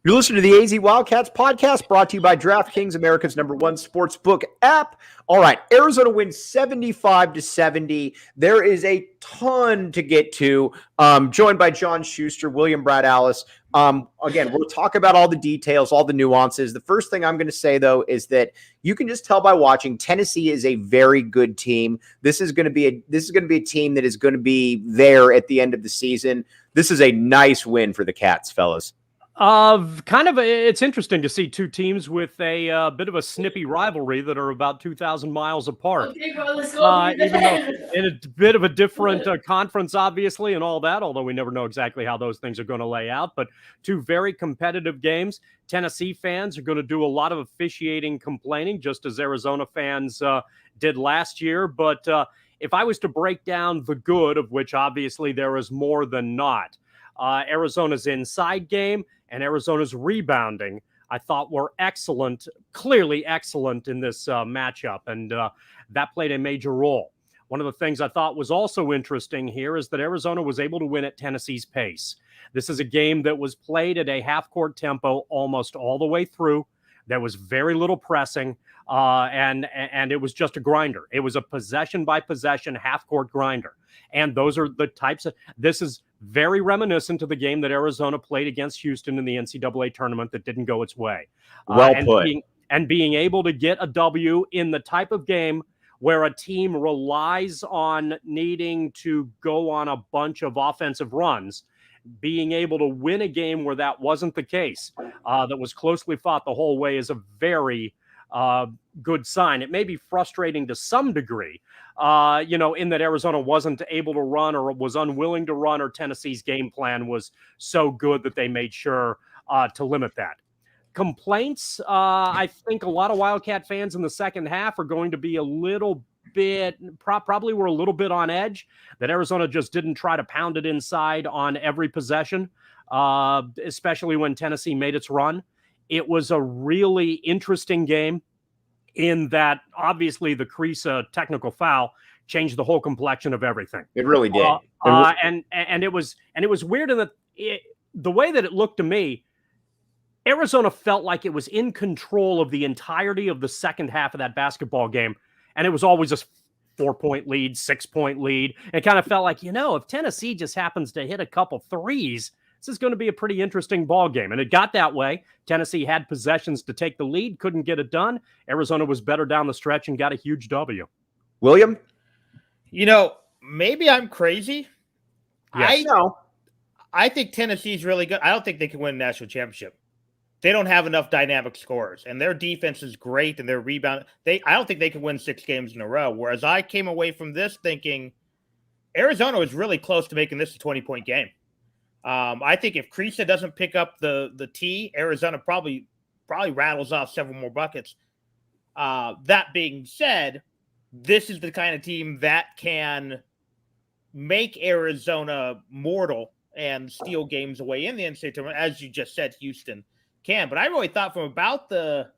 You're listening to the AZ Wildcats podcast, brought to you by DraftKings, America's #1 sportsbook app. All right, Arizona wins 75-70. There is a ton to get to. Joined by John Schuster, William Brad Alice. Again, we'll talk about all the details, all the nuances. The first thing I'm going to say, though, is that you can just tell by watching, Tennessee is a very good team. This is going to be a team that is going to be there at the end of the season. This is a nice win for the Cats, fellas. It's interesting to see two teams with a bit of a snippy rivalry that are about 2,000 miles apart. Okay, bro, let's go. Even though in a bit of a different conference, obviously, and all that, although we never know exactly how those things are going to lay out. But two very competitive games. Tennessee fans are going to do a lot of officiating complaining, just as Arizona fans did last year. But if I was to break down the good, of which obviously there is more than not, Arizona's inside game and Arizona's rebounding, I thought were excellent, clearly excellent in this matchup, and that played a major role. One of the things I thought was also interesting here is that Arizona was able to win at Tennessee's pace. This is a game that was played at a half-court tempo almost all the way through. There was very little pressing, and it was just a grinder. It was a possession-by-possession half-court grinder. And those are the types of – this is very reminiscent of the game that Arizona played against Houston in the NCAA tournament that didn't go its way. Well put. Being able to get a W in the type of game where a team relies on needing to go on a bunch of offensive runs, being able to win a game where that wasn't the case, that was closely fought the whole way, is a very good sign. It may be frustrating to some degree, in that Arizona wasn't able to run or was unwilling to run, or Tennessee's game plan was so good that they made sure to limit that. Complaints, I think a lot of Wildcat fans in the second half are going to be a little bit, probably were a little bit on edge, that Arizona just didn't try to pound it inside on every possession, especially when Tennessee made its run. It was a really interesting game in that obviously the Kriisa technical foul changed the whole complexion of everything. It really did. And it was weird in that the way that it looked to me, Arizona felt like it was in control of the entirety of the second half of that basketball game. And it was always a 4-point lead, 6-point lead. It kind of felt like, if Tennessee just happens to hit a couple threes, this is going to be a pretty interesting ball game. And it got that way. Tennessee had possessions to take the lead, couldn't get it done. Arizona was better down the stretch and got a huge W. William? Maybe I'm crazy. Yes. I think Tennessee's really good. I don't think they can win a national championship. They don't have enough dynamic scorers, and their defense is great, and their rebound. I don't think they can win 6 games in a row. Whereas I came away from this thinking Arizona was really close to making this a 20-point game. I think if Kriisa doesn't pick up the tee, Arizona probably rattles off several more buckets. That being said, this is the kind of team that can make Arizona mortal and steal games away in the NCAA tournament, as you just said, Houston can. But I really thought from about the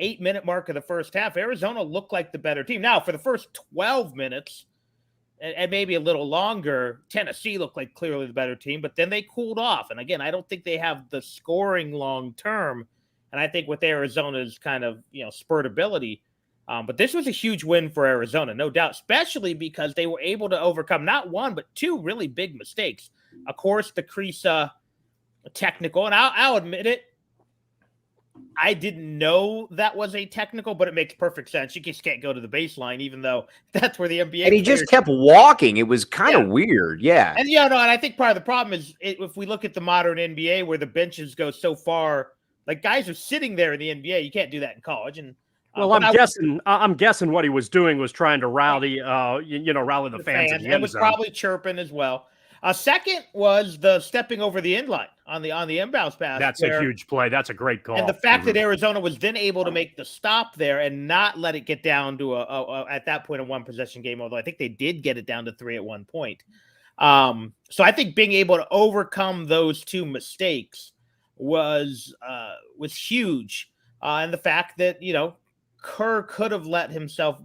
8-minute mark of the first half, Arizona looked like the better team. Now, for the first 12 minutes, and maybe a little longer, Tennessee looked like clearly the better team, but then they cooled off. And again, I don't think they have the scoring long term. And I think with Arizona's kind of, spurt ability, but this was a huge win for Arizona, no doubt, especially because they were able to overcome not one, but 2 really big mistakes. Of course, the Kriisa technical, and I'll admit it, I didn't know that was a technical, but it makes perfect sense. You just can't go to the baseline, even though that's where the NBA. And he just kept walking. It was kind of weird. Yeah. And and I think part of the problem is if we look at the modern NBA where the benches go so far, like guys are sitting there in the NBA. You can't do that in college. And well, I'm guessing what he was doing was trying to rally, rally the fans in the end and was zone. Probably chirping as well. Second was the stepping over the end line on the inbounds pass. That's a huge play. That's a great call. And the fact that Arizona was then able to make the stop there and not let it get down to at that point a 1-possession game, although I think they did get it down to 3 at one point. So I think being able to overcome those 2 mistakes was huge. And the fact that, Kerr could have let himself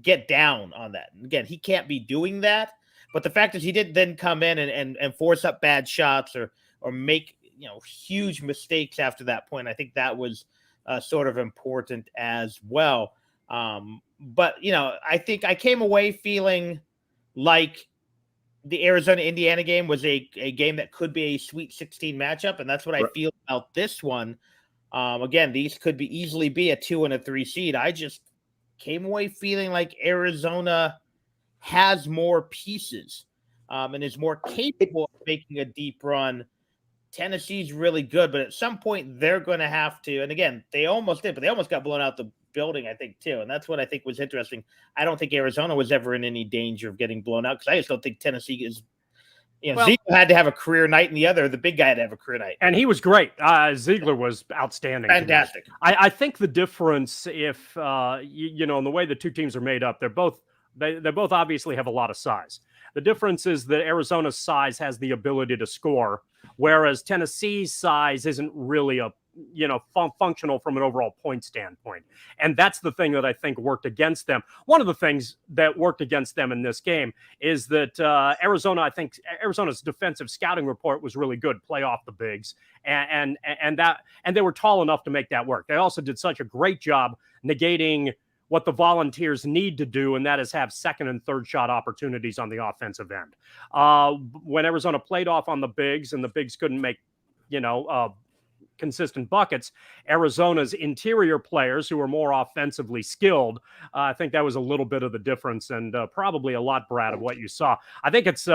get down on that. And again, he can't be doing that. But the fact is he didn't then come in and force up bad shots or make huge mistakes after that point. I think that was sort of important as well. But I think I came away feeling like the Arizona-Indiana game was a game that could be a Sweet 16 matchup, and that's what I feel about this one. Again, these could easily be a 2 and a 3 seed. I just came away feeling like Arizona has more pieces and is more capable of making a deep run. Tennessee's really good, but at some point they're going to have to. And again, they almost did, but they almost got blown out the building, I think, too. And that's what I think was interesting. I don't think Arizona was ever in any danger of getting blown out because I just don't think Tennessee is. Ziegler had to have a carear night, and the big guy had to have a career night. And he was great. Ziegler was outstanding. Fantastic. I think the difference, if in the way the two teams are made up, they both obviously have a lot of size. The difference is that Arizona's size has the ability to score, whereas Tennessee's size isn't really functional from an overall point standpoint. And that's the thing that I think worked against them. One of the things that worked against them in this game is that Arizona's defensive scouting report was really good, play off the bigs, and they were tall enough to make that work. They also did such a great job negating what the Volunteers need to do, and that is have second and third shot opportunities on the offensive end. When Arizona played off on the bigs and the bigs couldn't make, consistent buckets, Arizona's interior players who are more offensively skilled, I think that was a little bit of the difference, and probably a lot, Brad, of what you saw. I think it's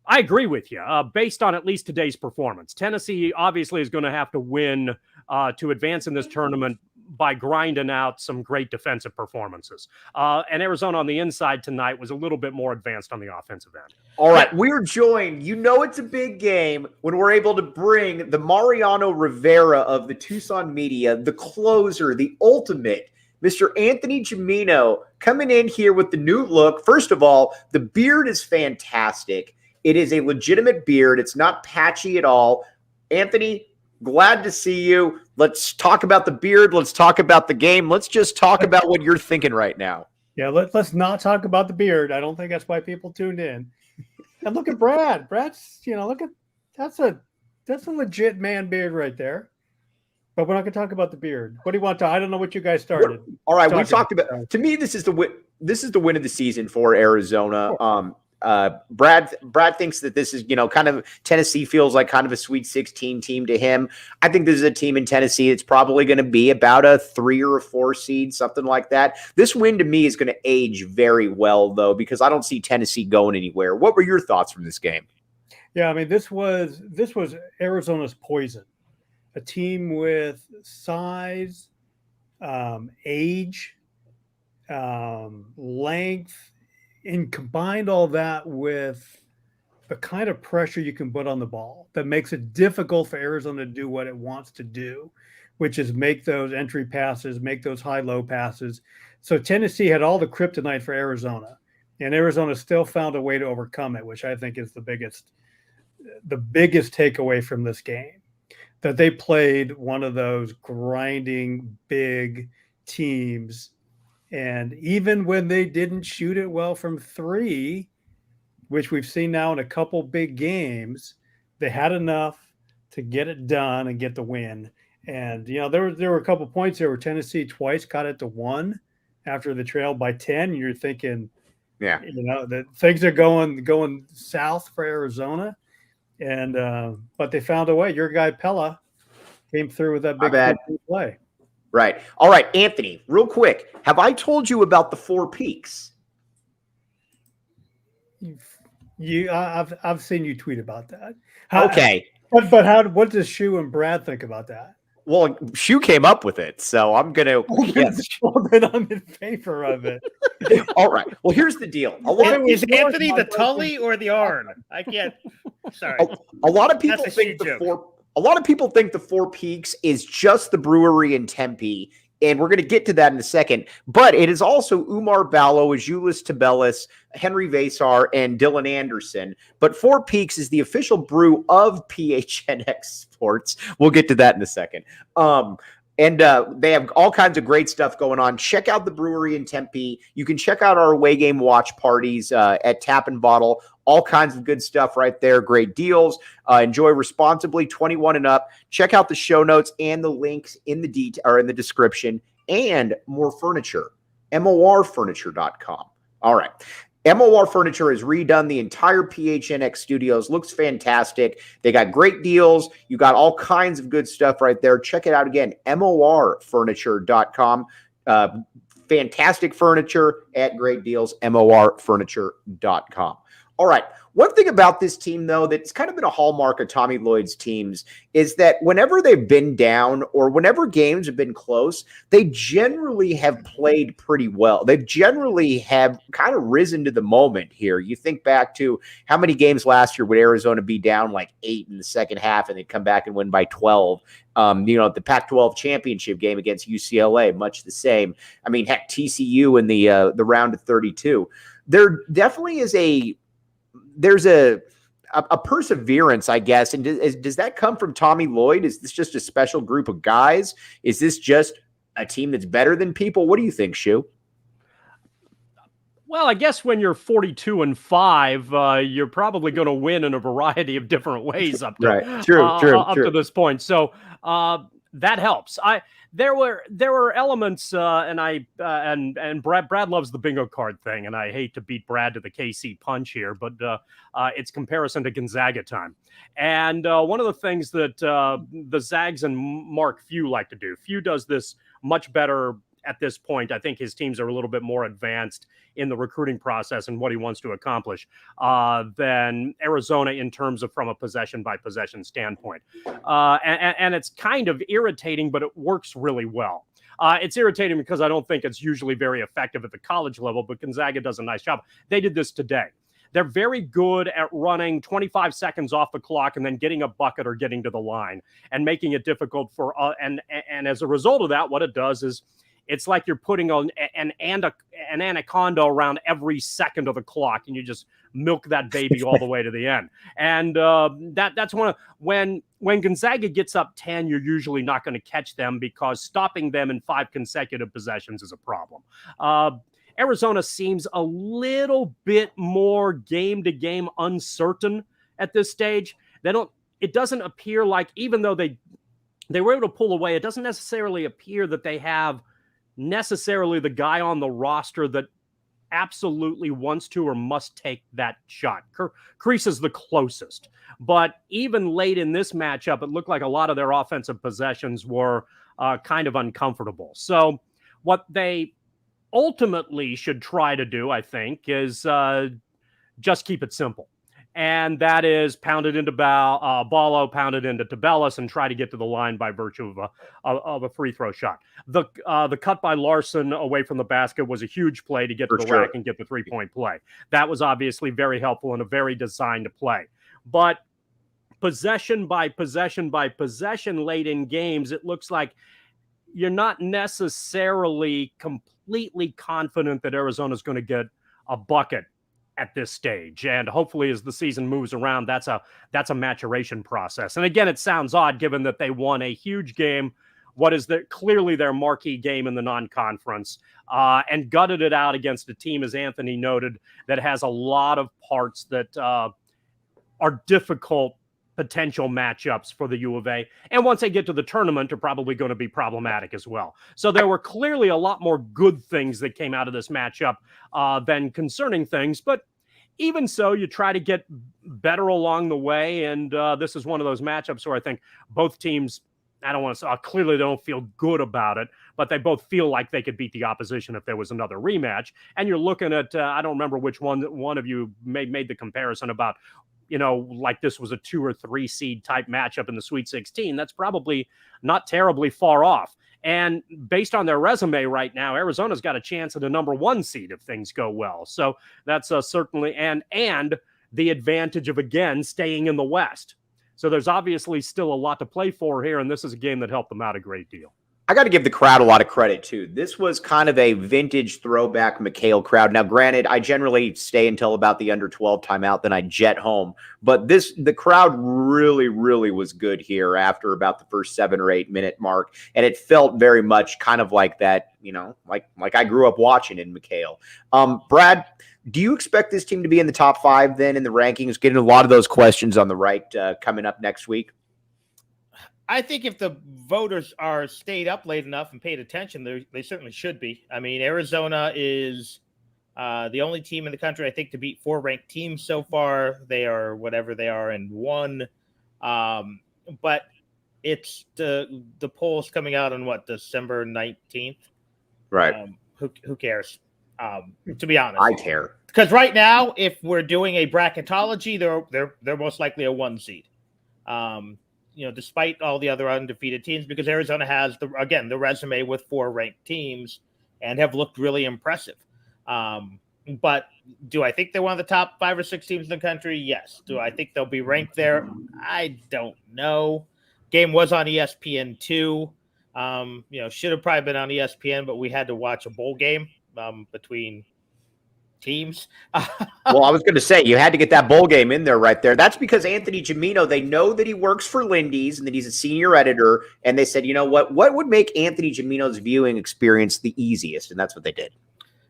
I agree with you based on at least today's performance. Tennessee obviously is going to have to win to advance in this tournament by grinding out some great defensive performances. And Arizona on the inside tonight was a little bit more advanced on the offensive end. All right, we're joined. It's a big game when we're able to bring the Mariano Rivera of the Tucson media, the closer, the ultimate, Mr. Anthony Gimino, coming in here with the new look. First of all, the beard is fantastic. It is a legitimate beard. It's not patchy at all. Anthony, glad to see you. Let's talk about the beard. Let's talk about the game. Let's just talk about what you're thinking right now. Yeah, let's not talk about the beard. I don't think that's why people tuned in. And look at Brad. Brad's, that's a legit man beard right there. But we're not going to talk about the beard. What do you want to? I don't know what you guys started. All right, we talked about. To me, this is the win of the season for Arizona. Brad thinks that this is, kind of Tennessee feels like kind of a Sweet 16 team to him. I think this is a team in Tennessee. It's probably going to be about a 3 or a 4 seed, something like that. This win to me is going to age very well, though, because I don't see Tennessee going anywhere. What were your thoughts from this game? Yeah, I mean, this was Arizona's poison. A team with size, age, length, and combined all that with the kind of pressure you can put on the ball that makes it difficult for Arizona to do what it wants to do, which is make those entry passes, make those high-low passes. So Tennessee had all the kryptonite for Arizona, and Arizona still found a way to overcome it, which I think is the biggest takeaway from this game, that they played one of those grinding big teams. And even when they didn't shoot it well from 3, which we've seen now in a couple big games, they had enough to get it done and get the win. And, there were a couple points there where Tennessee twice got it to 1 after the trail by 10. And you're thinking, yeah, that things are going south for Arizona. And, but they found a way. Your guy Pelle came through with that big play. Right. All right, Anthony, real quick. Have I told you about the 4 peaks? I've seen you tweet about that. Okay. But what does Shu and Brad think about that? Well, Shu came up with it, so I'm going to yes. Well, then I'm in favor of it. All right. Well, here's the deal. Is Anthony the Tully or the Arn? I can't. Sorry. A lot of people think the 4 peaks is just the brewery in Tempe, and we're going to get to that in a second. But it is also Oumar Ballo, Azuolas Tubelis, Henry Vasar, and Dylan Anderson. But 4 Peaks is the official brew of PHNX Sports. We'll get to that in a second. And they have all kinds of great stuff going on. Check out the brewery in Tempe. You can check out our away game watch parties at Tap and Bottle. All kinds of good stuff right there. Great deals. Enjoy responsibly, 21 and up. Check out the show notes and the links in the description. And more furniture. MORfurniture.com. All right. MOR Furniture has redone the entire PHNX studios. Looks fantastic. They got great deals. You got all kinds of good stuff right there. Check it out again, MORfurniture.com. Fantastic furniture at great deals, MORfurniture.com. All right. One thing about this team, though, that's kind of been a hallmark of Tommy Lloyd's teams is that whenever they've been down or whenever games have been close, they generally have played pretty well. They generally have kind of risen to the moment here. You think back to how many games last year would Arizona be down like 8 in the second half and they'd come back and win by 12. The Pac-12 championship game against UCLA, much the same. I mean, heck, TCU in the round of 32. There definitely is there's a perseverance, I guess. And does that come from Tommy Lloyd? Is this just a special group of guys? Is this just a team that's better than people? What do you think, Shu? Well, I guess when you're 42-5, you're probably going to win in a variety of different ways up to, right. True. to this point. So that helps. There were elements, and Brad loves the bingo card thing, and I hate to beat Brad to the KC punch here, but it's comparison to Gonzaga time. And one of the things that the Zags and Mark Few like to do, Few does this much better at this point. I think his teams are a little bit more advanced in the recruiting process and what he wants to accomplish than Arizona in terms of from a possession by possession standpoint. And it's kind of irritating, but it works really well. It's irritating because I don't think it's usually very effective at the college level, but Gonzaga does a nice job. They did this today. They're very good at running 25 seconds off the clock and then getting a bucket or getting to the line and making it difficult for and as a result of that, what it does is it's like you're putting an anaconda around every second of the clock, and you just milk that baby all the way to the end. And that's one of when Gonzaga gets up 10, you're usually not going to catch them because stopping them in 5 consecutive possessions is a problem. Arizona seems a little bit more game-to-game uncertain at this stage. It doesn't appear like, even though they were able to pull away, it doesn't necessarily appear that they have necessarily the guy on the roster that absolutely wants to or must take that shot. Kerr Kriisa is the closest. But even late in this matchup, it looked like a lot of their offensive possessions were kind of uncomfortable. So what they ultimately should try to do, I think, is just keep it simple. And that is pound it into Ballo, pound it into Tubelis, and try to get to the line by virtue of a free throw shot. The cut by Larsson away from the basket was a huge play to get to the rack and get the 3-point play. That was obviously very helpful and a very designed play. But possession by possession by possession late in games, it looks like you're not necessarily completely confident that Arizona's going to get a bucket at this stage. And hopefully as the season moves around, that's a maturation process. And again, it sounds odd given that they won a huge game, what is clearly their marquee game in the non-conference, and gutted it out against a team, as Anthony noted, that has a lot of parts that are difficult potential matchups for the U of A. And once they get to the tournament, are probably going to be problematic as well. So there were clearly a lot more good things that came out of this matchup than concerning things. But even so, you try to get better along the way. And this is one of those matchups where I think both teams, I don't want to say, clearly they don't feel good about it, but they both feel like they could beat the opposition if there was another rematch. And you're looking at, I don't remember which one of you made the comparison about, like this was a 2 or 3 seed type matchup in the Sweet 16. That's probably not terribly far off. And based on their resume right now, Arizona's got a chance at a number 1 seed if things go well. So that's certainly, and the advantage of, again, staying in the West. So there's obviously still a lot to play for here, and this is a game that helped them out a great deal. I got to give the crowd a lot of credit too. This was kind of a vintage throwback McKale crowd. Now, granted, I generally stay until about the under 12 timeout, then I jet home. But the crowd really, really was good here after about the first 7 or 8 minute mark, and it felt very much kind of like that, like I grew up watching in McKale. Brad, do you expect this team to be in the top 5 then in the rankings? Getting a lot of those questions on the right coming up next week. I think if the voters are stayed up late enough and paid attention, they certainly should be. I mean, Arizona is the only team in the country, I think, to beat 4 ranked teams so far. They are whatever they are and 1. But it's the polls coming out on December 19th. Right. Who cares? To be honest, I care, because right now, if we're doing a bracketology, they're most likely a 1 seed. Despite all the other undefeated teams, because Arizona has the resume with 4 ranked teams and have looked really impressive. But do I think they're one of the top 5 or 6 teams in the country? Yes. Do I think they'll be ranked there? I don't know. Game was on ESPN2. Should have probably been on ESPN, but we had to watch a bowl game between teams. Well, I was going to say, you had to get that bowl game in there right there. That's because Anthony Gimino, they know that he works for Lindy's and that he's a senior editor. And they said, you know what would make Anthony Gimino's viewing experience the easiest? And that's what they did.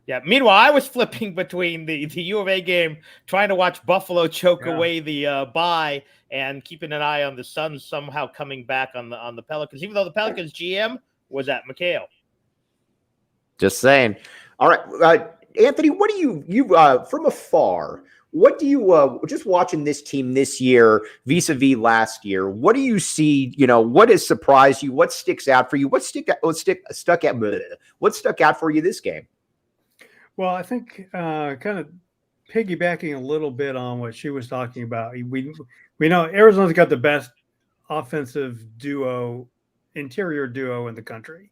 Yeah. Meanwhile, I was flipping between the U of A game, trying to watch Buffalo choke away the bye, and keeping an eye on the Suns somehow coming back on the Pelicans, even though the Pelicans GM was at McKale. Just saying. All right. Anthony, what do you from afar, what do you just watching this team this year vis-a-vis last year, what do you see, what has surprised you, what sticks out for you, what stuck out for you this game? Well, I think kind of piggybacking a little bit on what she was talking about, we know Arizona's got the best offensive interior duo in the country.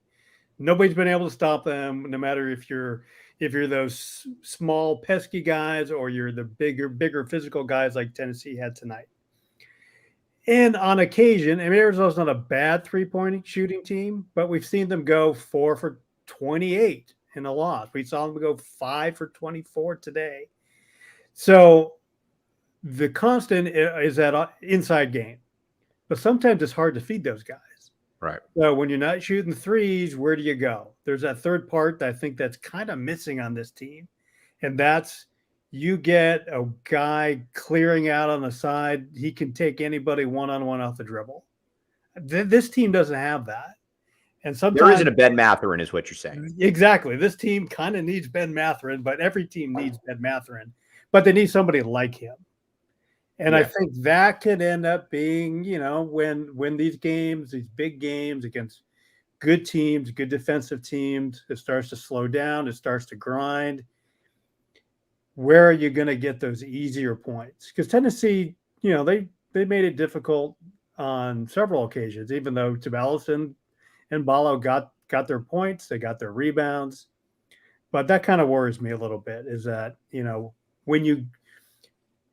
Nobody's been able to stop them, no matter if you're those small pesky guys or you're the bigger physical guys like Tennessee had tonight. And on occasion, I mean, Arizona's not a bad 3-point shooting team, but we've seen them go 4 for 28 in a loss. We saw them go 5 for 24 today. So the constant is that inside game, but sometimes it's hard to feed those guys. Right. So when you're not shooting threes, where do you go? There's that third part that I think that's kind of missing on this team. And that's you get a guy clearing out on the side. He can take anybody one-on-one off the dribble. This team doesn't have that. And sometimes there isn't a Ben Mathurin, is what you're saying. Exactly. This team kind of needs Ben Mathurin, but every team needs Ben Mathurin. But they need somebody like him. And I think that could end up being, when these games, these big games against good teams, good defensive teams, it starts to slow down, it starts to grind. Where are you going to get those easier points? Because Tennessee, they made it difficult on several occasions, even though Tubelis and Ballo got their points, they got their rebounds. But that kind of worries me a little bit, is that,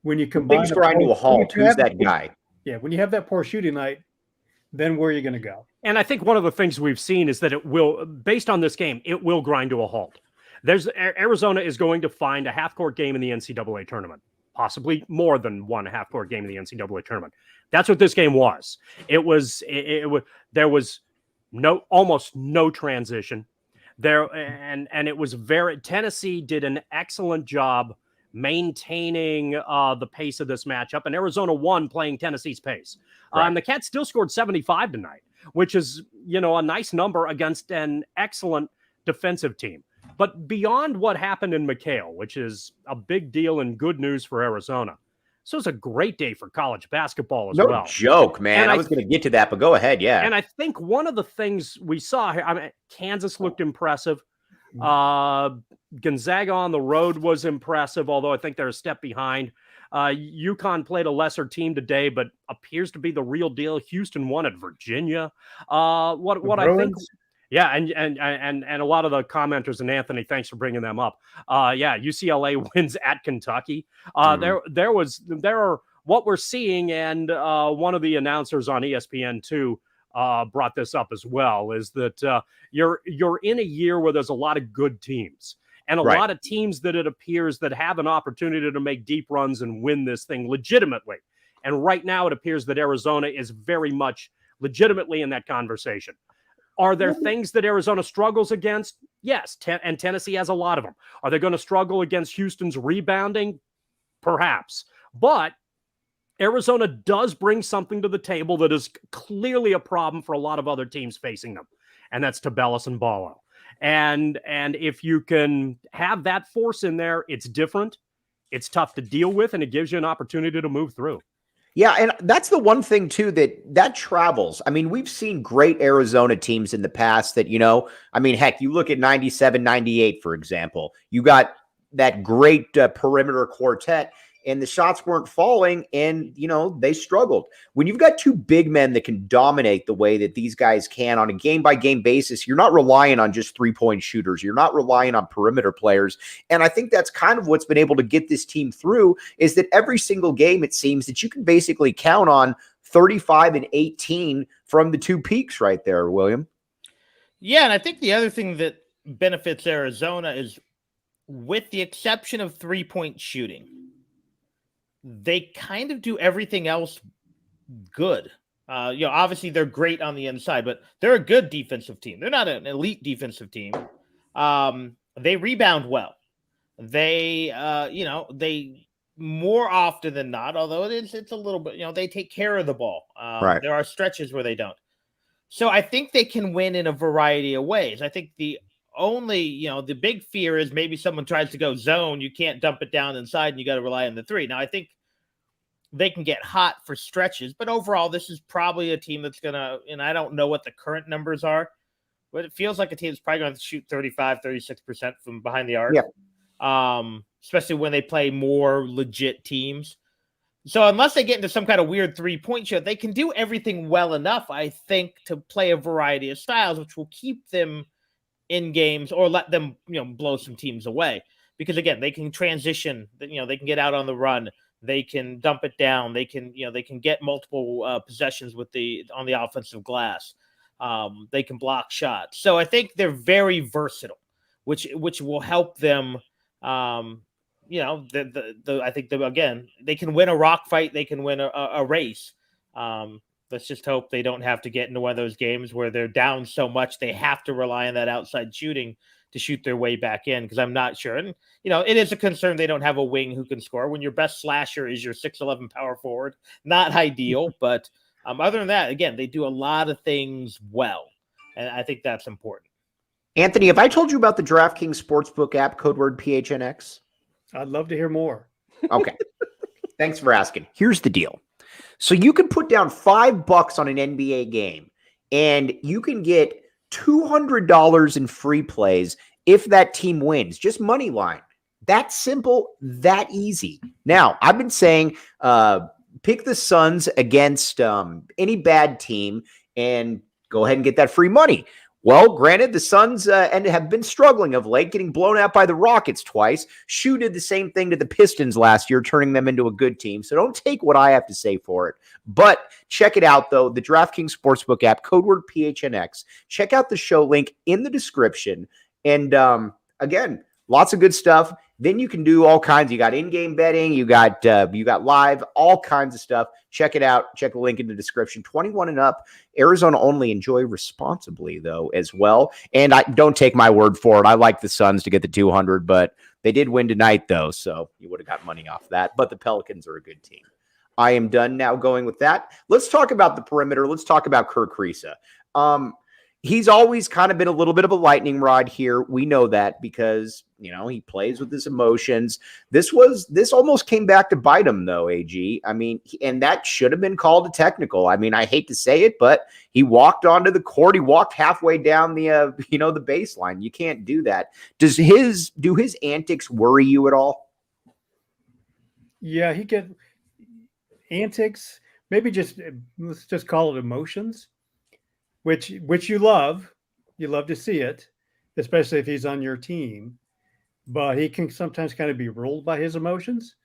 when you combine things grind to a halt, who's that guy? Yeah, when you have that poor shooting night, then where are you going to go? And I think one of the things we've seen is that it will, based on this game, it will grind to a halt. Arizona is going to find a half-court game in the NCAA tournament, possibly more than one half-court game in the NCAA tournament. That's what this game was. There was almost no transition there, and it was Tennessee did an excellent job maintaining the pace of this matchup, and Arizona won playing Tennessee's pace. Right. And the Cats still scored 75 tonight, which is, a nice number against an excellent defensive team. But beyond what happened in McKale, which is a big deal and good news for Arizona, this was a great day for college basketball as well. No joke, man. I was going to get to that, but go ahead. Yeah. And I think one of the things we saw here, Kansas looked impressive. Gonzaga on the road was impressive, although I think they're a step behind. UConn played a lesser team today, but appears to be the real deal. Houston won at Virginia. What I think, yeah, and a lot of the commenters, and Anthony, thanks for bringing them up. UCLA wins at Kentucky. There are what we're seeing, and one of the announcers on ESPN2 brought this up as well, is that you're in a year where there's a lot of good teams and a lot of teams that it appears that have an opportunity to make deep runs and win this thing legitimately. And right now it appears that Arizona is very much legitimately in that conversation. Are there things that Arizona struggles against? Yes, and Tennessee has a lot of them. Are they going to struggle against Houston's rebounding? Perhaps. But Arizona does bring something to the table that is clearly a problem for a lot of other teams facing them, and that's Tubelis and Ballo. And if you can have that force in there, it's different, it's tough to deal with, and it gives you an opportunity to move through. Yeah, and that's the one thing, too, that travels. I mean, we've seen great Arizona teams in the past that, heck, you look at 97, 98, for example. You got that great perimeter quartet, and the shots weren't falling, and, they struggled. When you've got two big men that can dominate the way that these guys can on a game-by-game basis, you're not relying on just three-point shooters. You're not relying on perimeter players. And I think that's kind of what's been able to get this team through, is that every single game, it seems that you can basically count on 35 and 18 from the two peaks right there, William. Yeah, and I think the other thing that benefits Arizona is, with the exception of three-point shooting, they kind of do everything else good. Obviously they're great on the inside, but they're a good defensive team. They're not an elite defensive team. They rebound well. They, they more often than not, although it's a little bit, they take care of the ball. There are stretches where they don't. So I think they can win in a variety of ways. I think the only, the big fear is maybe someone tries to go zone. You can't dump it down inside and you got to rely on the three. Now, I think they can get hot for stretches, but overall, this is probably a team that's going to, and I don't know what the current numbers are, but it feels like a team that's probably going to shoot 35, 36% from behind the arc. Yeah. Especially when they play more legit teams. So unless they get into some kind of weird three-point shot, they can do everything well enough, I think, to play a variety of styles, which will keep them in games or let them, blow some teams away. Because again, they can transition, they can get out on the run, they can dump it down, they can get multiple possessions on the offensive glass. They can block shots. So I think they're very versatile, which will help them. I think again, they can win a rock fight, they can win a race. Let's just hope they don't have to get into one of those games where they're down so much they have to rely on that outside shooting to shoot their way back in, because I'm not sure. And, it is a concern they don't have a wing who can score when your best slasher is your 6'11" power forward. Not ideal, but other than that, again, they do a lot of things well, and I think that's important. Anthony, have I told you about the DraftKings Sportsbook app, code word PHNX? I'd love to hear more. Okay. Thanks for asking. Here's the deal. So you can put down $5 on an NBA game, and you can get $200 in free plays if that team wins. Just money line. That simple, that easy. Now, I've been saying pick the Suns against any bad team and go ahead and get that free money. Well, granted, the Suns have been struggling of late, getting blown out by the Rockets twice. Shu did the same thing to the Pistons last year, turning them into a good team. So don't take what I have to say for it. But check it out, though, the DraftKings Sportsbook app, code word PHNX. Check out the show link in the description. And again, lots of good stuff. Then you can do all kinds. You got in-game betting. You got live, all kinds of stuff. Check it out. Check the link in the description. 21 and up. Arizona only. Enjoy responsibly, though, as well. And I don't take my word for it. I like the Suns to get the 200, but they did win tonight, though, so you would have got money off that. But the Pelicans are a good team. I am done now going with that. Let's talk about the perimeter. Let's talk about Kerr Kriisa. He's always kind of been a little bit of a lightning rod here. We know that because, he plays with his emotions. This almost came back to bite him, though, AG. I mean, and that should have been called a technical. I mean, I hate to say it, but he walked onto the court. He walked halfway down the baseline. You can't do that. Do his antics worry you at all? Yeah, he get antics. Maybe let's just call it emotions. Which you love to see it, especially if he's on your team, but he can sometimes kind of be ruled by his emotions.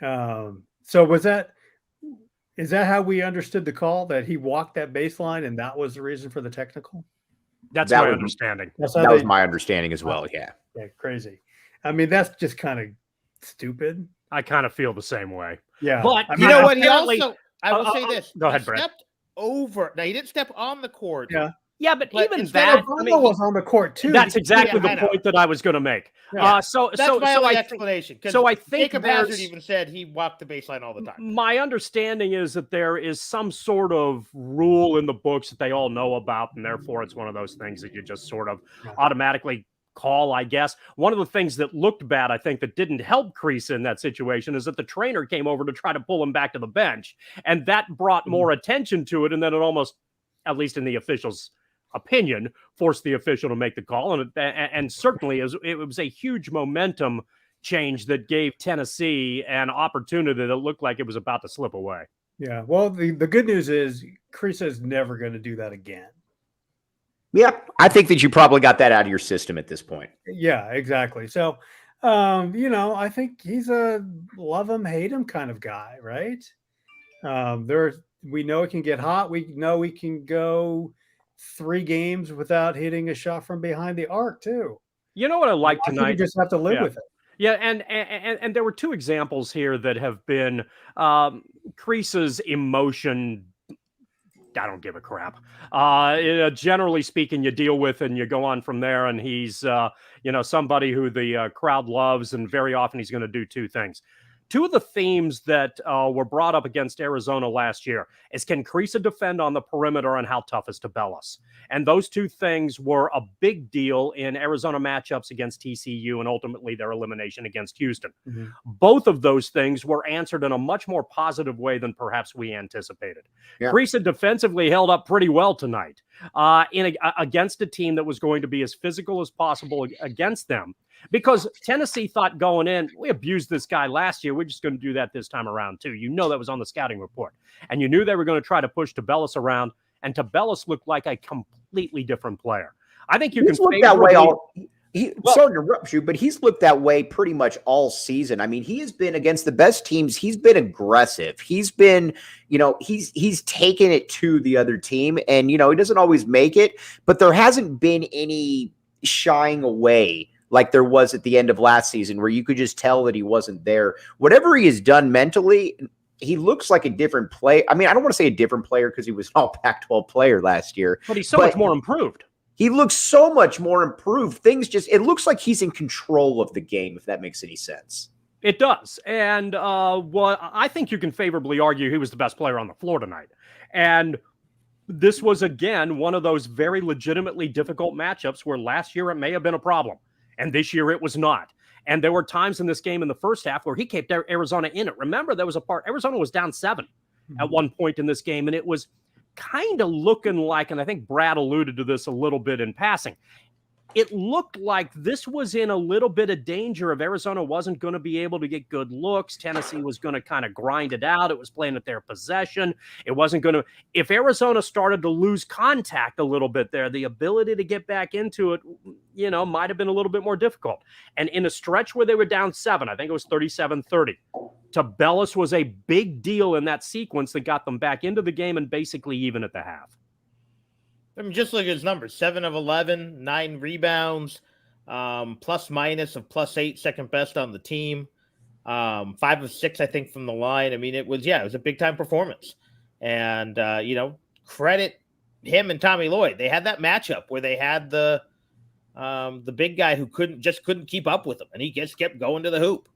So is Is that how we understood the call, that he walked that baseline and that was the reason for the technical? That's That my was- understanding. That was my understanding as well. Yeah. Yeah, crazy. I mean, that's just kind of stupid. I kind of feel the same way. Yeah. But You know what? He apparently- also, I will say this. Go ahead, he Brett. stepped over. Now, he didn't step on the court. Yeah. Yeah, but But even instead that, of I Ballo mean, was on the court too. that's exactly Yeah, I the know. point that I was going to make. Yeah. So That's my only I think, explanation. 'Cause so I think Jacob Hazard there's- even said he walked the baseline all the time. my understanding is that there is some sort of rule in the books that they all know about, and therefore it's one of those things that you just sort of automatically call, I guess. One of the things that looked bad, I think, that didn't help Kriisa in that situation is that the trainer came over to try to pull him back to the bench, and that brought more attention to it, and then it almost, at least in the officials' opinion, forced the official to make the call, and certainly it was a huge momentum change that gave Tennessee an opportunity that looked like it was about to slip away. Yeah. Well, the good news is Kriisa is never going to do that again. Yeah. I think that you probably got that out of your system at this point. Yeah, exactly. So, I think he's a love him, hate him kind of guy, right? We know it can get hot. We know we can go 3 games without hitting a shot from behind the arc too. You know what I like I think tonight? you just have to live with it. Yeah, and there were 2 examples here that have been Kriisa's emotion. I don't give a crap. Generally speaking, you deal with and you go on from there. And he's, somebody who the crowd loves, and very often he's going to do 2 things. 2 of the themes that were brought up against Arizona last year is, can Kriisa defend on the perimeter, and how tough is Tubelis? And those 2 things were a big deal in Arizona matchups against TCU and ultimately their elimination against Houston. Mm-hmm. Both of those things were answered in a much more positive way than perhaps we anticipated. Yeah. Kriisa defensively held up pretty well tonight against a team that was going to be as physical as possible against them. Because Tennessee thought going in, we abused this guy last year, we're just going to do that this time around too. You know that was on the scouting report. And you knew they were going to try to push Tubelis around, and Tubelis looked like a completely different player. I think you He's can looked that way sorry to interrupt you, but he's looked that way pretty much all season. I mean, he has been against the best teams. He's been aggressive. He's been, he's taken it to the other team, and, he doesn't always make it, but there hasn't been any shying away like there was at the end of last season, where you could just tell that he wasn't there. Whatever he has done mentally, he looks like a different player. I mean, I don't want to say a different player because he was an all Pac-12 player last year. But he's so much more improved. He looks so much more improved. It looks like he's in control of the game, if that makes any sense. It does. And I think you can favorably argue he was the best player on the floor tonight. And this was, again, one of those very legitimately difficult matchups where last year it may have been a problem, and this year it was not. And there were times in this game in the first half where he kept Arizona in it. Remember, there was a part, Arizona was down 7 at one point in this game, and it was kind of looking like, and I think Brad alluded to this a little bit in passing, it looked like this was in a little bit of danger of Arizona wasn't going to be able to get good looks. Tennessee was going to kind of grind it out. It was playing at their possession. It wasn't going to, if Arizona started to lose contact a little bit there, the ability to get back into it, might have been a little bit more difficult. And in a stretch where they were down 7, I think it was 37-30, Tubelis was a big deal in that sequence that got them back into the game and basically even at the half. I mean, just look at his numbers: 7 of 11, 9 rebounds, plus minus of +8, second best on the team. 5 of 6, I think, from the line. I mean, it was a big time performance, and credit him and Tommy Lloyd. They had that matchup where they had the big guy who couldn't keep up with him, and he just kept going to the hoop.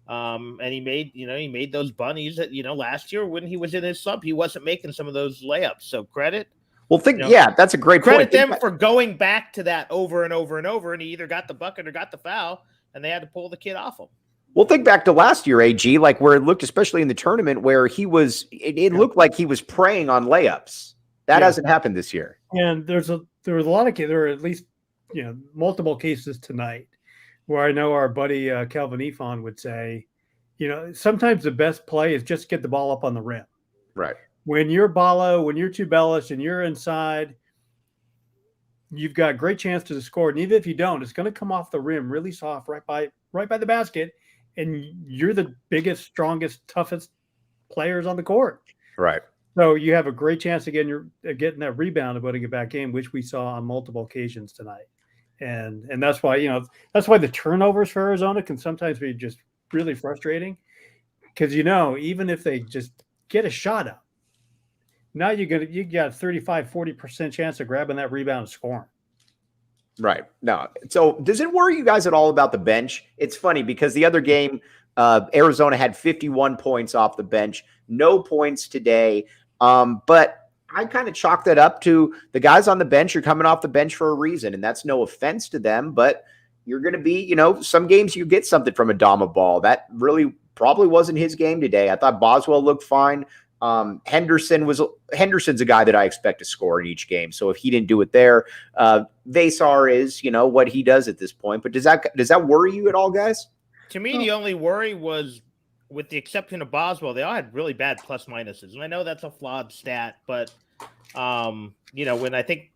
And he made those bunnies that last year when he was in his slump, he wasn't making some of those layups. So credit. Well, that's a great Credit point. them for going back to that over and over and over, and he either got the bucket or got the foul, and they had to pull the kid off him. Well, think back to last year, AG, like where it looked, especially in the tournament, where it looked like he was preying on layups. That hasn't happened this year. And there were at least multiple cases tonight where I know our buddy Calvin Ifan would say, sometimes the best play is just get the ball up on the rim. Right. When you're Ballo, when you're Tubelis, and you're inside, you've got a great chance to score. And even if you don't, it's going to come off the rim really soft right by the basket, and you're the biggest, strongest, toughest players on the court. Right. So you have a great chance of getting that rebound and putting it back in, which we saw on multiple occasions tonight. And that's why, that's why the turnovers for Arizona can sometimes be just really frustrating. Because, even if they just get a shot up, now you got 35-40% chance of grabbing that rebound and scoring. Right. No. So does it worry you guys at all about the bench? It's funny because the other game, Arizona had 51 points off the bench, no points today. But I kind of chalk that up to the guys on the bench are coming off the bench for a reason, and that's no offense to them, but you're going to be, some games you get something from Adama Ball. That really probably wasn't his game today. I thought Boswell looked fine. Henderson's a guy that I expect to score in each game. So if he didn't do it there, Vasar is, what he does at this point. But does that worry you at all, guys? To me, the only worry was, with the exception of Boswell, they all had really bad plus minuses. And I know that's a flawed stat, but when I think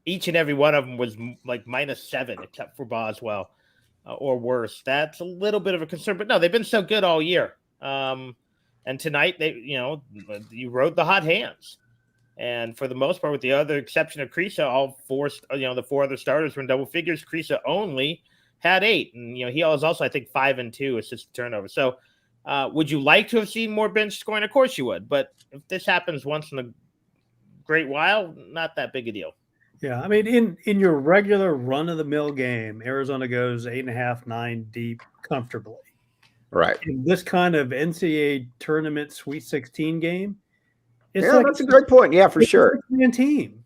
each and every one of them was like -7 except for Boswell or worse, that's a little bit of a concern. But no, they've been so good all year. And tonight, you rode the hot hands. And for the most part, with the other exception of Kriisa, all four, the four other starters were in double figures. Kriisa only had 8. And, he was also, I think, 5 and 2 assist turnover. So would you like to have seen more bench scoring? Of course you would. But if this happens once in a great while, not that big a deal. Yeah. I mean, in your regular run-of-the-mill game, Arizona goes 8.5, 9 deep comfortably. Right. In this kind of NCAA tournament Sweet 16 game, that's a great point. Yeah, for sure. Team.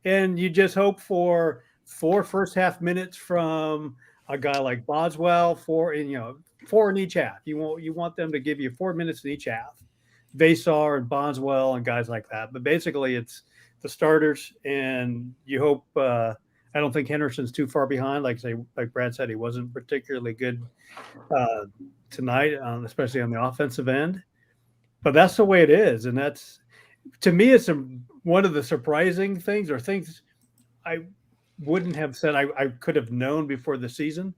And you just hope for 4 first half minutes from a guy like Boswell, 4 in each half. You want them to give you 4 minutes in each half. Vasar and Boswell and guys like that. But basically it's the starters, and you hope I don't think Henderson's too far behind. Like Brad said, he wasn't particularly good tonight, especially on the offensive end. But that's the way it is, and that's, to me, it's one of the surprising things, or things I wouldn't have said I could have known before the season.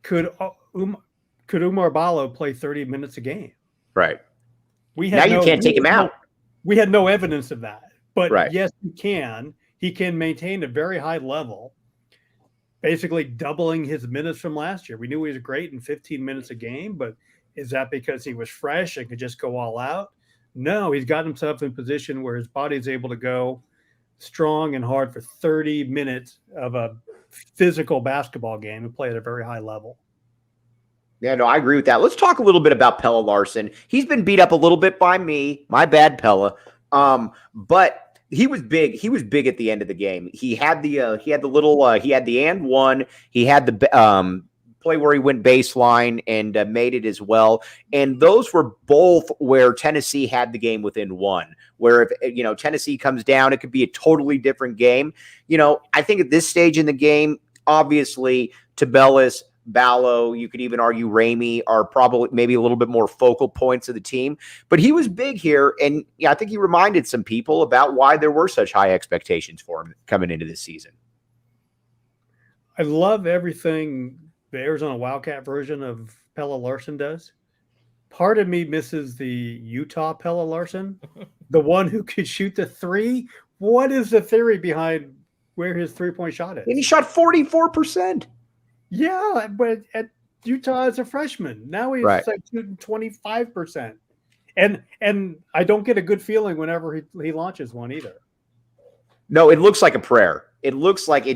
Could Oumar Ballo play 30 minutes a game? Right. You can't take him out. We had no evidence of that. But right. Yes, he can. He can maintain a very high level, basically doubling his minutes from last year. We knew he was great in 15 minutes a game, but is that because he was fresh and could just go all out? No, he's got himself in position where his body is able to go strong and hard for 30 minutes of a physical basketball game and play at a very high level. Yeah, no, I agree with that. Let's talk a little bit about Pelle Larsson. He's been beat up a little bit by me. My bad, Pelle. But he was big. He was big at the end of the game. He had the and one. He had the play where he went baseline and made it as well. And those were both where Tennessee had the game within 1. Where if Tennessee comes down, it could be a totally different game. I think at this stage in the game, obviously Tubelis, Ballo, you could even argue Ramey are probably maybe a little bit more focal points of the team, but he was big here. And I think he reminded some people about why there were such high expectations for him coming into this season. I love everything the Arizona Wildcat version of Pelle Larsson does. Part of me misses the Utah Pelle Larsson, the one who could shoot the 3. What is the theory behind where his 3-point shot is? And he shot 44%. Yeah, but at Utah as a freshman, now he's like shooting 25%, and I don't get a good feeling whenever he launches one either. No, it looks like a prayer. It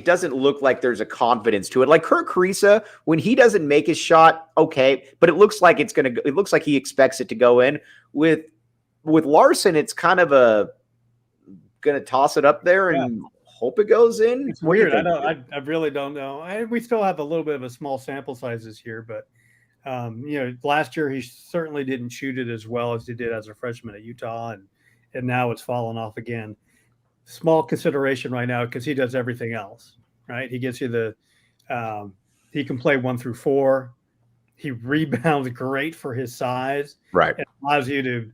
doesn't look like there's a confidence to it. Like Kerr Kriisa, when he doesn't make his shot, okay, but it looks like it looks like he expects it to go in. With Larsson, it's kind of gonna toss it up there and hope it goes in. It's weird. I really don't know. We still have a little bit of a small sample sizes here, but last year he certainly didn't shoot it as well as he did as a freshman at Utah, and now it's fallen off again. Small consideration right now because he does everything else, right? He gets you he can play 1 through 4. He rebounds great for his size, right? It allows you to,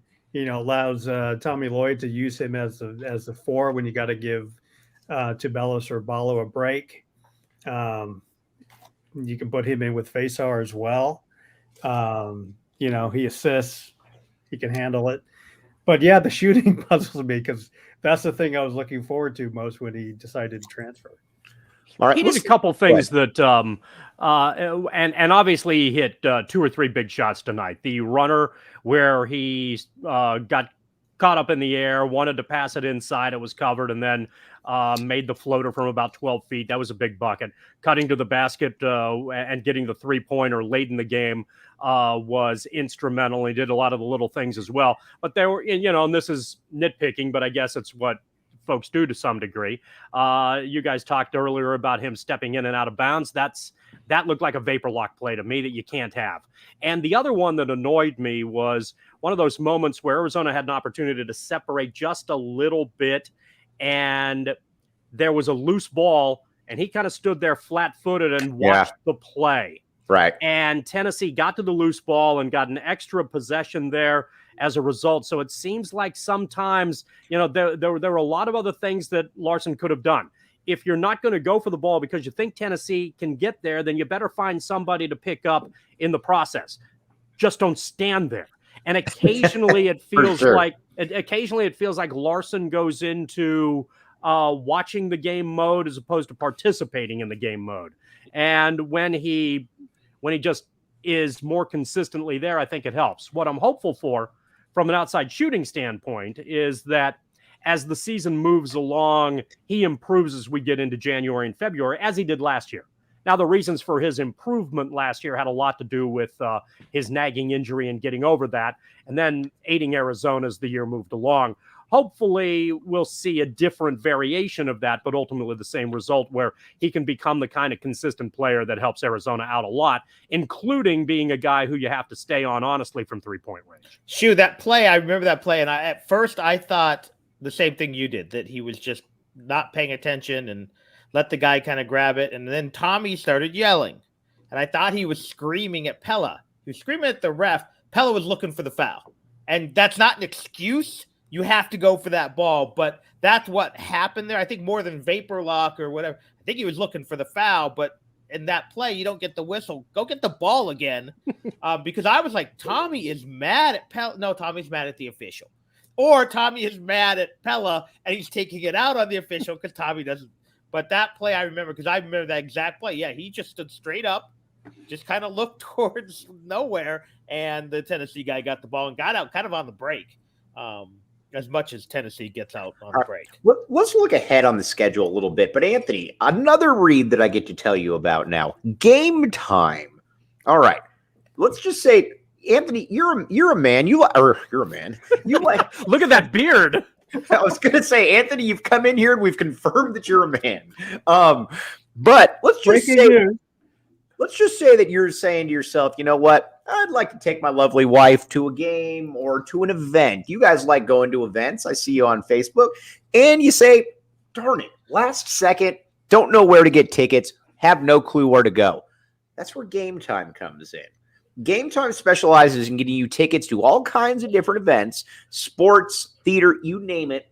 allows Tommy Lloyd to use him as the 4 when you got to give Tubelis or Ballo a break. You can put him in with Vasar as well. He assists. He can handle it. But yeah, the shooting puzzles me because that's the thing I was looking forward to most when he decided to transfer. All right, he did a couple things that, and obviously he hit 2 or 3 big shots tonight. The runner where he got caught up in the air, wanted to pass it inside, it was covered, and then made the floater from about 12 feet. That was a big bucket. Cutting to the basket and getting the 3-pointer late in the game was instrumental. He did a lot of the little things as well. But there were, and this is nitpicking, but I guess it's what folks do to some degree. You guys talked earlier about him stepping in and out of bounds. That looked like a vapor lock play to me that you can't have. And the other one that annoyed me was one of those moments where Arizona had an opportunity to separate just a little bit, and there was a loose ball, and he kind of stood there flat-footed and watched the play. Right. And Tennessee got to the loose ball and got an extra possession there as a result. So it seems like sometimes, there were a lot of other things that Larsson could have done. If you're not going to go for the ball because you think Tennessee can get there, then you better find somebody to pick up in the process. Just don't stand there. And occasionally it feels like Larsson goes into watching the game mode as opposed to participating in the game mode. And when he just is more consistently there, I think it helps. What I'm hopeful for from an outside shooting standpoint is that as the season moves along, he improves as we get into January and February, as he did last year. Now, the reasons for his improvement last year had a lot to do with his nagging injury and getting over that, and then aiding Arizona as the year moved along. Hopefully, we'll see a different variation of that, but ultimately the same result where he can become the kind of consistent player that helps Arizona out a lot, including being a guy who you have to stay on, honestly, from three-point range. Shoot, that play, I remember that play, and at first I thought the same thing you did, that he was just not paying attention and let the guy kind of grab it. And then Tommy started yelling, and I thought he was screaming at Pelle. He was screaming at the ref. Pelle was looking for the foul. And that's not an excuse. You have to go for that ball, but that's what happened there. I think more than vapor lock or whatever. I think he was looking for the foul, but in that play, you don't get the whistle. Go get the ball again. Because I was like, Tommy is mad at Pelle. No, Tommy's mad at the official. Or Tommy is mad at Pelle, and he's taking it out on the official because Tommy doesn't. But that play I remember because I remember that exact play. Yeah, he just stood straight up, just kind of looked towards nowhere, and the Tennessee guy got the ball and got out kind of on the break, as much as Tennessee gets out on the break. Let's look ahead on the schedule a little bit. But, Anthony, another read that I get to tell you about now, game time. All right, let's just say, Anthony, you're a man. You're a man. You like look at that beard. I was going to say, Anthony, you've come in here and we've confirmed that you're a man. But let's just say that you're saying to yourself, you know what? I'd like to take my lovely wife to a game or to an event. You guys like going to events. I see you on Facebook. And you say, darn it, last second, don't know where to get tickets, have no clue where to go. That's where Game Time comes in. Game Time specializes in getting you tickets to all kinds of different events, sports, theater, you name it,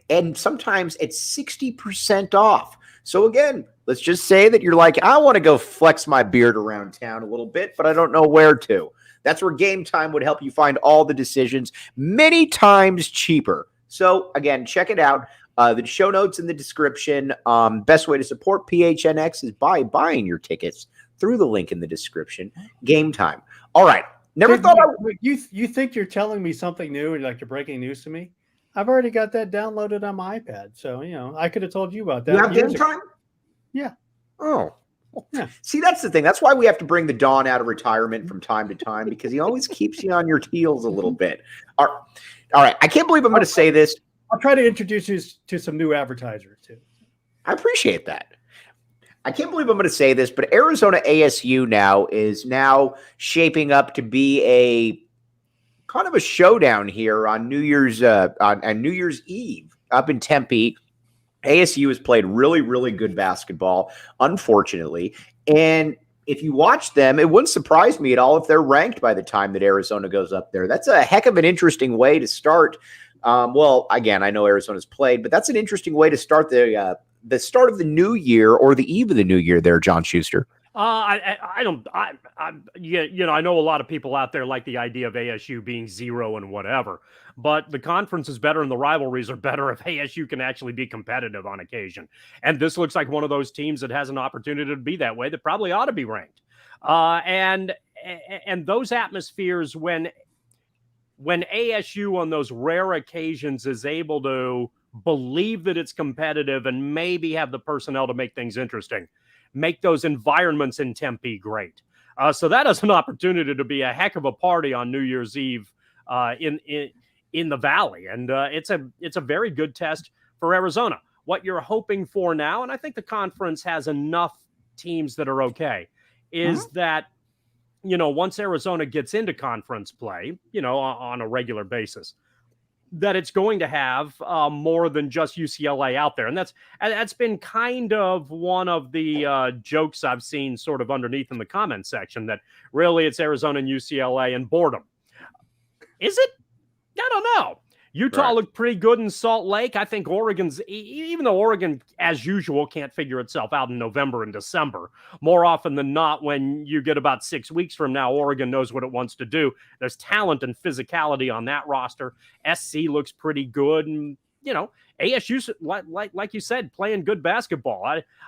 and sometimes it's 60% off. So again, let's just say that you're like, I want to go flex my beard around town a little bit, but I don't know where to. That's where Game Time would help you find all the decisions many times cheaper. So again, check it out. The show notes in the description. Best way to support PHNX is by buying your tickets through the link in the description. Game Time. All right. You think you're telling me something new and like you're breaking news to me? I've already got that downloaded on my iPad. So, I could have told you about that. You have Game Time? Yeah. Oh. Yeah. See, that's the thing. That's why we have to bring the Don out of retirement from time to time, because he always keeps you on your heels a little bit. All right. I can't believe I'm going to say this. I'll try to introduce you to some new advertisers too. I appreciate that. I can't believe I'm going to say this, but Arizona-ASU is now shaping up to be a kind of a showdown here on New Year's Eve up in Tempe. ASU has played really, really good basketball, unfortunately. And if you watch them, it wouldn't surprise me at all if they're ranked by the time that Arizona goes up there. That's a heck of an interesting way to start. Well, again, I know Arizona's played, but that's an interesting way to start the start of the new year or the eve of the new year there, John Schuster. I don't. I know a lot of people out there like the idea of ASU being 0 and whatever, but the conference is better and the rivalries are better if ASU can actually be competitive on occasion. And this looks like one of those teams that has an opportunity to be that way that probably ought to be ranked. And those atmospheres when ASU on those rare occasions is able to believe that it's competitive and maybe have the personnel to make things interesting, make those environments in Tempe great. So that is an opportunity to be a heck of a party on New Year's Eve in the Valley. And it's a very good test for Arizona. What you're hoping for now, and I think the conference has enough teams that are okay, is that, once Arizona gets into conference play, on a regular basis, that it's going to have more than just UCLA out there. And that's been kind of one of the jokes I've seen sort of underneath in the comment section, that really it's Arizona and UCLA and boredom. Is it? I don't know. Utah looked pretty good in Salt Lake. I think Oregon's, even though Oregon, as usual, can't figure itself out in November and December, more often than not, when you get about 6 weeks from now, Oregon knows what it wants to do. There's talent and physicality on that roster. SC looks pretty good. And, ASU, like you said, playing good basketball.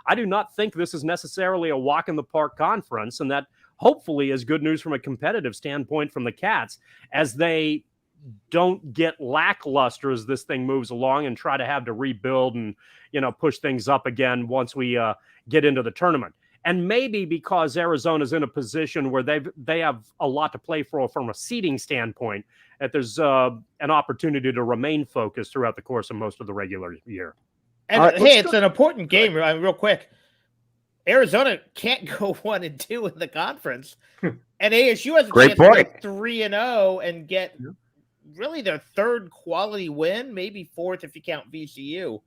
I do not think this is necessarily a walk in the park conference, and that hopefully is good news from a competitive standpoint from the Cats, as they don't get lackluster as this thing moves along and try to have to rebuild and, push things up again once we get into the tournament. And maybe because Arizona's in a position where they have a lot to play for from a seeding standpoint, that there's an opportunity to remain focused throughout the course of most of the regular year. And hey, it's an important game. Real quick, Arizona can't go 1-2 in the conference, and ASU has a chance to go 3-0 and get really their third quality win, maybe fourth if you count VCU.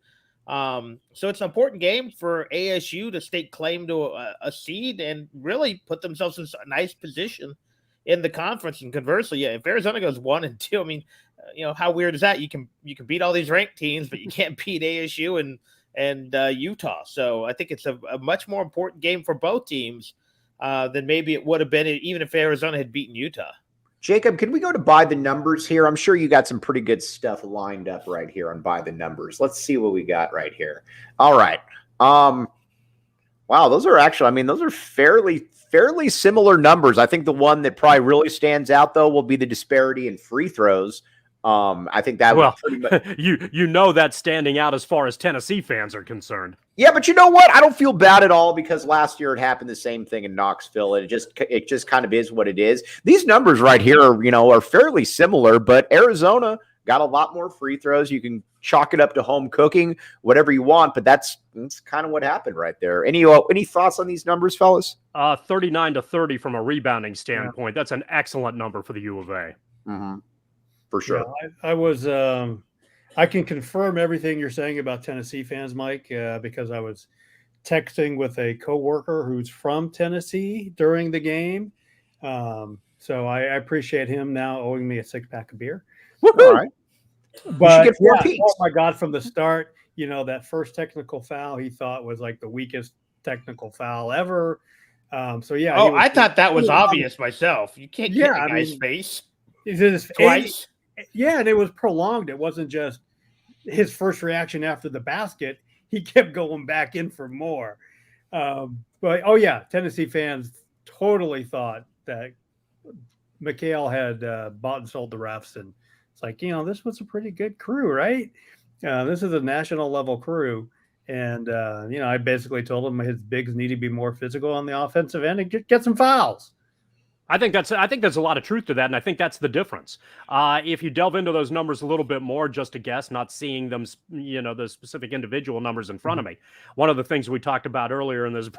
So it's an important game for ASU to stake claim to a seed and really put themselves in a nice position in the conference. And conversely, if Arizona goes 1-2, I mean, how weird is that? You can beat all these ranked teams, but you can't beat ASU and Utah. So I think it's a much more important game for both teams than maybe it would have been even if Arizona had beaten Utah. Jacob, can we go to By the Numbers here? I'm sure you got some pretty good stuff lined up right here on By the Numbers. Let's see what we got right here. All right. Wow, those are fairly similar numbers. I think the one that probably really stands out, though, will be the disparity in free throws. I think that was pretty much that's standing out as far as Tennessee fans are concerned. Yeah, but you know what? I don't feel bad at all, because last year it happened the same thing in Knoxville, and it just kind of is what it is. These numbers right here, are fairly similar, but Arizona got a lot more free throws. You can chalk it up to home cooking, whatever you want, but that's kind of what happened right there. Any thoughts on these numbers, fellas? 39-30 from a rebounding standpoint. Yeah. That's an excellent number for the U of A. Mm-hmm. For sure. Yeah, I can confirm everything you're saying about Tennessee fans, Mike, because I was texting with a coworker who's from Tennessee during the game. So I appreciate him now owing me a 6-pack of beer. Woo-hoo! All right. But oh my God, from the start, that first technical foul he thought was like the weakest technical foul ever. I thought that was obvious myself. You can't get a guy's face. Twice. Yeah, and it was prolonged. It wasn't just his first reaction after the basket. He kept going back in for more. Tennessee fans totally thought that McKale had bought and sold the refs. And it's like, this was a pretty good crew, right? This is a national level crew. And, I basically told him his bigs need to be more physical on the offensive end and get some fouls. I think there's a lot of truth to that, and I think that's the difference. If you delve into those numbers a little bit more, just to guess, not seeing them, the specific individual numbers in front of me. One of the things we talked about earlier in this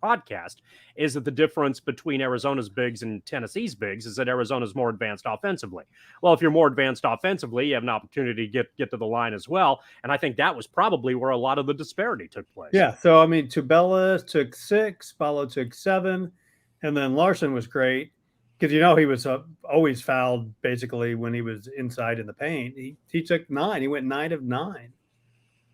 podcast is that the difference between Arizona's bigs and Tennessee's bigs is that Arizona's more advanced offensively. Well, if you're more advanced offensively, you have an opportunity to get to the line as well, and I think that was probably where a lot of the disparity took place. Yeah, so Tubelis took 6, Ballo took 7. And then Larsson was great because, he was always fouled basically when he was inside in the paint. He took 9. He went 9 of 9.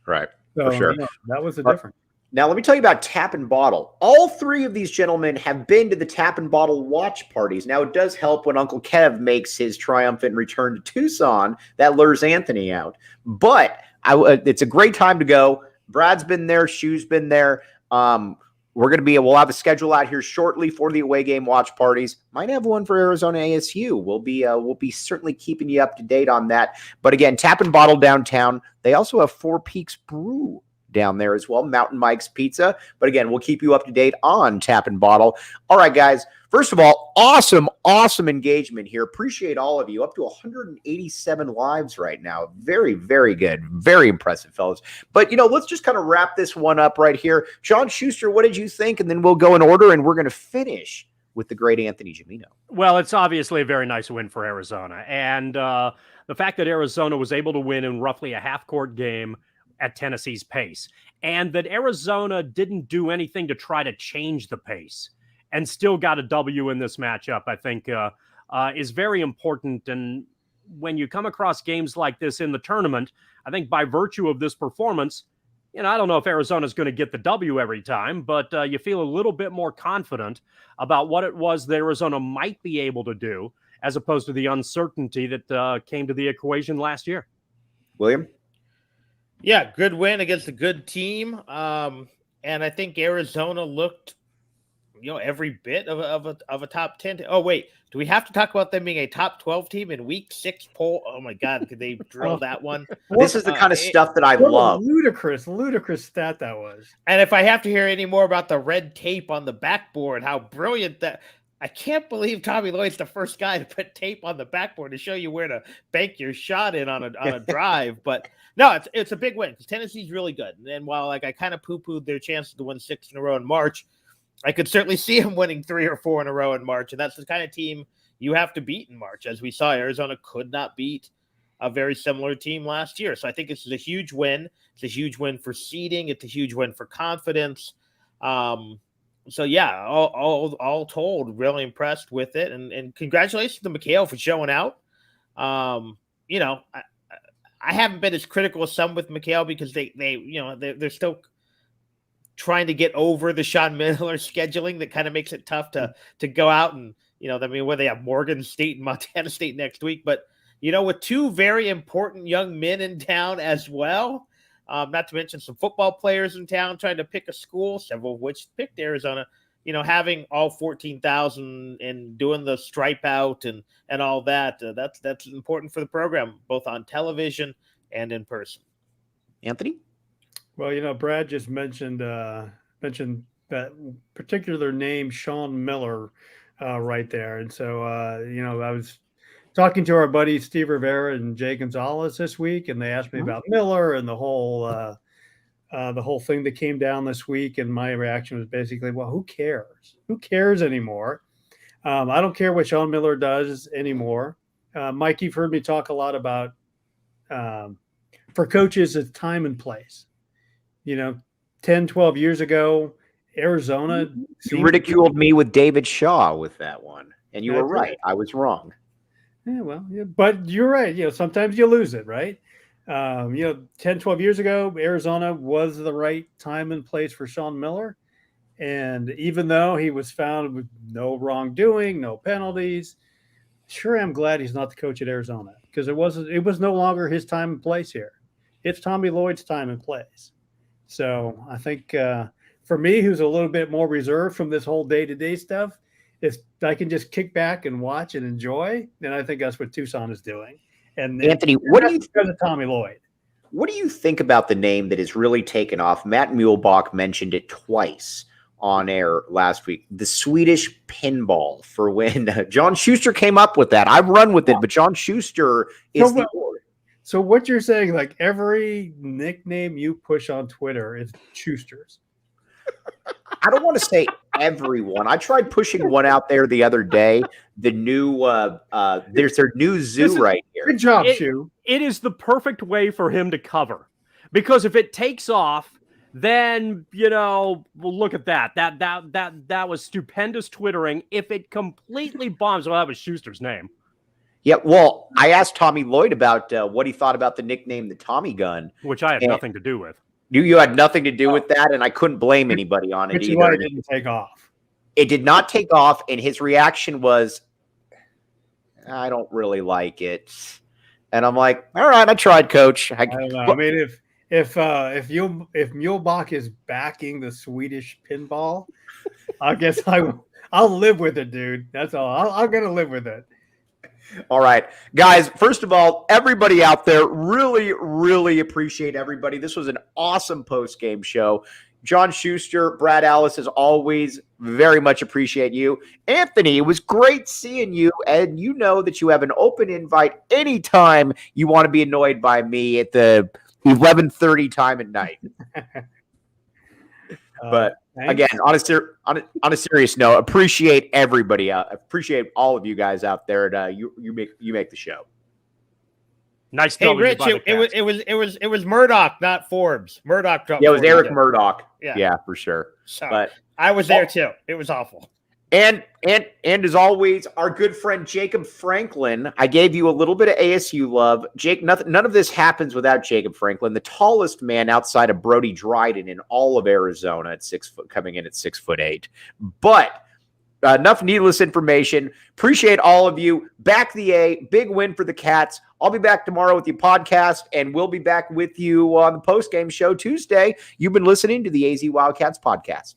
Right. So, for sure. That was the difference. Now, let me tell you about Tap and Bottle. All three of these gentlemen have been to the Tap and Bottle watch parties. Now, it does help when Uncle Kev makes his triumphant return to Tucson. That lures Anthony out. But it's a great time to go. Brad's been there. Shu's been there. We'll have a schedule out here shortly for the away game watch parties. Might have one for Arizona-ASU. We'll be certainly keeping you up to date on that. But again, Tap and Bottle downtown. They also have Four Peaks Brew down there as well, Mountain Mike's Pizza. But again, we'll keep you up to date on Tap and Bottle. All right, guys. First of all, awesome engagement here. Appreciate all of you. Up to 187 lives right now. Very, very good. Very impressive, fellas. But, let's just kind of wrap this one up right here. John Schuster, what did you think? And then we'll go in order, and we're going to finish with the great Anthony Gimino. Well, it's obviously a very nice win for Arizona. And the fact that Arizona was able to win in roughly a half-court game at Tennessee's pace, and that Arizona didn't do anything to try to change the pace and still got a W in this matchup, I think is very important. And when you come across games like this in the tournament, I think by virtue of this performance, I don't know if Arizona's going to get the W every time, but you feel a little bit more confident about what it was that Arizona might be able to do, as opposed to the uncertainty that came to the equation last year. William? Yeah, good win against a good team. And I think Arizona looked, every bit of a top 10. Oh, wait. Do we have to talk about them being a top 12 team in week 6 poll? Oh, my God. Could they drill that one? This is the kind of stuff that I love. Ludicrous stat that was. And if I have to hear any more about the red tape on the backboard, how brilliant that. I can't believe Tommy Lloyd's the first guy to put tape on the backboard to show you where to bank your shot in on a drive. But no, it's a big win because Tennessee's really good. And while I kind of poo-pooed their chances to win 6 in a row in March, I could certainly see them winning 3 or 4 in a row in March. And that's the kind of team you have to beat in March. As we saw, Arizona could not beat a very similar team last year. So I think this is a huge win. It's a huge win for seeding. It's a huge win for confidence. So yeah, all told, really impressed with it, and congratulations to McKale for showing out. I haven't been as critical as some with McKale because they're still trying to get over the Sean Miller scheduling that kind of makes it tough to go out and where they have Morgan State and Montana State next week, but with 2 very important young men in town as well. Not to mention some football players in town trying to pick a school, several of which picked Arizona, having all 14,000 and doing the stripe out and all that. That's important for the program, both on television and in person. Anthony? Well, Brad just mentioned that particular name, Sean Miller, right there. And so, I was talking to our buddies Steve Rivera and Jay Gonzalez this week, and they asked me about Miller and the whole thing that came down this week. And my reaction was basically, well, who cares? Who cares anymore? I don't care what Sean Miller does anymore. Mike, you've heard me talk a lot about for coaches, it's time and place. 10, 12 years ago, Arizona. You ridiculed me with David Shaw with that one, and you were right. I was wrong. Yeah, well, yeah, but you're right. Sometimes you lose it, right? 10, 12 years ago, Arizona was the right time and place for Sean Miller. And even though he was found with no wrongdoing, no penalties, sure, I'm glad he's not the coach at Arizona because it was no longer his time and place here. It's Tommy Lloyd's time and place. So I think for me, who's a little bit more reserved from this whole day-to-day stuff, if I can just kick back and watch and enjoy, then I think that's what Tucson is doing. And Anthony, what do you think of Tommy Lloyd? What do you think about the name that has really taken off? Matt Muehlbach mentioned it twice on air last week. The Swedish pinball, for when John Schuster came up with that. I've run with it, but John Schuster is So what you're saying, like every nickname you push on Twitter is Schuster's. I don't want to say everyone. I tried pushing one out there the other day. The new there's their new zoo right here. Good job, Shu. It is the perfect way for him to cover, because if it takes off, then well, look at that. That was stupendous twittering. If it completely bombs, well, that was Schuster's name. Yeah, well, I asked Tommy Lloyd about what he thought about the nickname the Tommy Gun, which I had nothing to do with. You had nothing to do with that, and I couldn't blame anybody on it Which is either. why it didn't take off. It did not take off, and his reaction was, I don't really like it. And I'm like, all right, I tried, coach. I don't know. I mean, if Muehlbach is backing the Swedish pinball, I guess I'll live with it, dude. That's all. I'm gonna live with it. All right, guys. First of all, everybody out there, really, really appreciate everybody. This was an awesome post-game show. John Schuster, Brad Alice, as always, very much appreciate you. Anthony, it was great seeing you, and you know that you have an open invite anytime you want to be annoyed by me at the 11:30 time at night. But again, on a serious note, appreciate everybody out. Appreciate all of you guys out there. And, you make the show. Nice. Hey, Rich, it was Murdoch, not Forbes. Murdoch dropped. Yeah, it was Eric Murdoch. Yeah, for sure. So, but I was there too. It was awful. And as always, our good friend Jacob Franklin. I gave you a little bit of ASU love. Jake, none of this happens without Jacob Franklin, the tallest man outside of Brody Dryden in all of Arizona at 6 foot, coming in at 6'8". But enough needless information. Appreciate all of you. Back the A, big win for the Cats. I'll be back tomorrow with your podcast, and we'll be back with you on the post-game show Tuesday. You've been listening to the AZ Wildcats podcast.